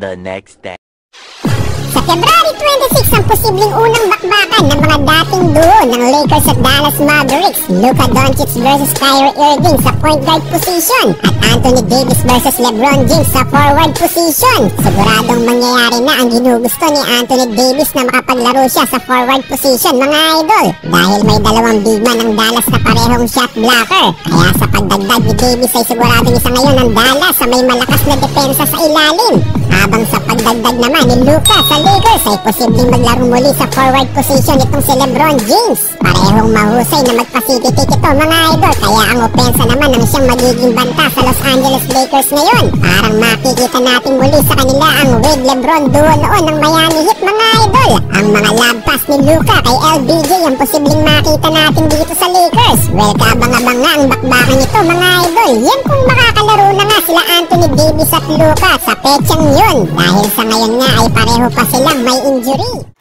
the next day. Sa February 26, ang posibleng unang bakbakan ng mga dating duo ng Lakers at Dallas Mavericks, Luka Doncic versus Kyrie Irving sa point guard position at Anthony Davis versus LeBron James sa forward position. Siguradong mangyayari na ang ginugusto ni Anthony Davis na makapaglaro siya sa forward position, mga idol, dahil may dalawang big man ng Dallas na parehong shot blocker. Kaya sa pagdagdag ni Davis ay siguradong isa ngayon ang Dallas sa may malakas na depensa sa ilalim. Habang sa pagdagdag naman ni Luka sa Lakers ay posibleng maglaro muli sa forward position itong si LeBron James. Parehong mahusay na magpasikitik ito, mga idol, kaya ang opensa naman ang siyang magiging banta sa Los Angeles Lakers ngayon. Parang makikita natin muli sa kanila ang Wade LeBron duo noon ng Miami Heat, mga idol. Ang mga lob pass ni Luka kay LBJ ang posibleng makita natin dito sa Lakers. Well, kabang-abang nga ang bakbakan nito, mga idol. Yan kung makakalaro na nga sila Anthony Davis at Luka sa petsang yun, dahil sa ngayon nga ay pareho pa silang may injury.